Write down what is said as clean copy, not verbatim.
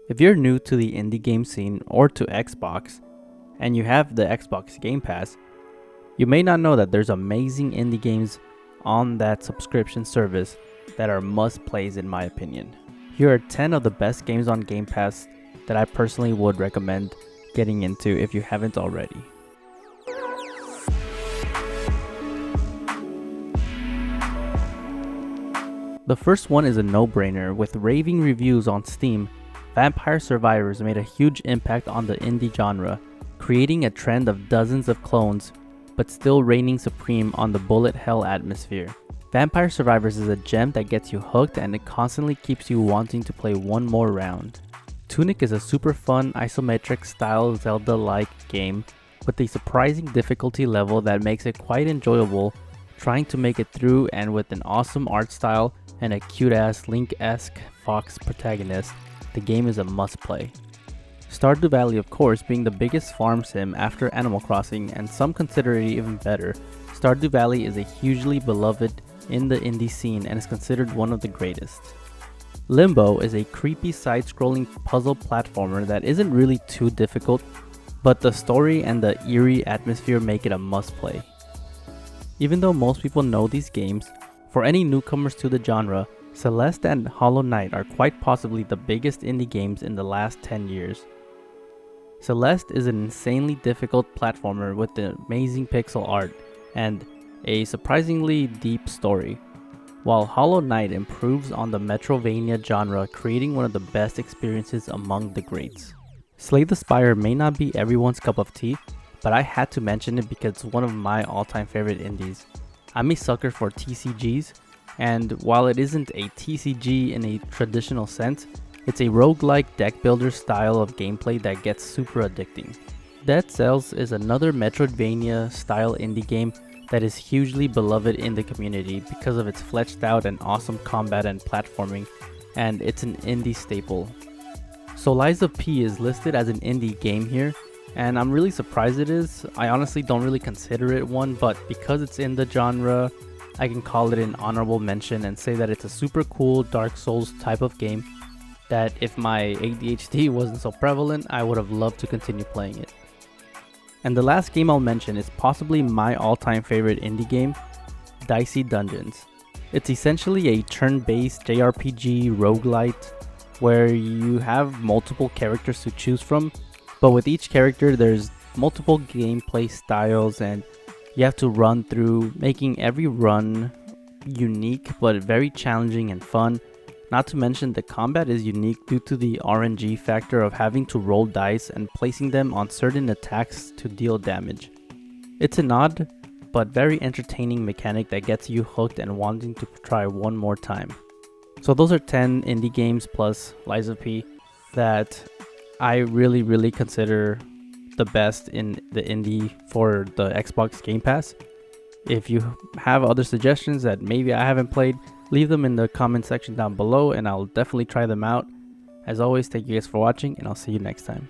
If you're new to the indie game scene or to Xbox, and you have the Xbox Game Pass, you may not know that there's amazing indie games on that subscription service that are must-plays in my opinion. Here are 10 of the best games on Game Pass that I personally would recommend getting into if you haven't already. The first one is a no-brainer. With raving reviews on Steam, Vampire Survivors made a huge impact on the indie genre, creating a trend of dozens of clones, but still reigning supreme on the bullet hell atmosphere. Vampire Survivors is a gem that gets you hooked and it constantly keeps you wanting to play one more round. Tunic is a super fun isometric style Zelda-like game with a surprising difficulty level that makes it quite enjoyable trying to make it through, and with an awesome art style and a cute-ass Link-esque fox protagonist, the game is a must-play. Stardew Valley, of course, being the biggest farm sim after Animal Crossing, and some consider it even better, Stardew Valley is a hugely beloved in the indie scene and is considered one of the greatest. Limbo is a creepy side-scrolling puzzle platformer that isn't really too difficult, but the story and the eerie atmosphere make it a must-play. Even though most people know these games, for any newcomers to the genre, Celeste and Hollow Knight are quite possibly the biggest indie games in the last 10 years. Celeste is an insanely difficult platformer with amazing pixel art and a surprisingly deep story, while Hollow Knight improves on the Metroidvania genre, creating one of the best experiences among the greats. Slay the Spire may not be everyone's cup of tea, but I had to mention it because it's one of my all-time favorite indies. I'm a sucker for TCGs, and while it isn't a TCG in a traditional sense, it's a roguelike deck builder style of gameplay that gets super addicting. Dead Cells is another Metroidvania style indie game that is hugely beloved in the community because of its fleshed out and awesome combat and platforming, and it's an indie staple. So Lies of P is listed as an indie game here, and I'm really surprised it is. I honestly don't really consider it one, but because it's in the genre, I can call it an honorable mention and say that it's a super cool Dark Souls type of game that if my ADHD wasn't so prevalent, I would have loved to continue playing it. And the last game I'll mention is possibly my all-time favorite indie game, Dicey Dungeons. It's essentially a turn-based JRPG roguelite where you have multiple characters to choose from, but with each character there's multiple gameplay styles and you have to run through, making every run unique but very challenging and fun. Not to mention the combat is unique due to the RNG factor of having to roll dice and placing them on certain attacks to deal damage. It's an odd but very entertaining mechanic that gets you hooked and wanting to try one more time. So those are 10 indie games plus Lies of P that I really consider the best in the indie for the Xbox Game Pass. If you have other suggestions that maybe I haven't played, leave them in the comment section down below and I'll definitely try them out. As always, thank you guys for watching and I'll see you next time.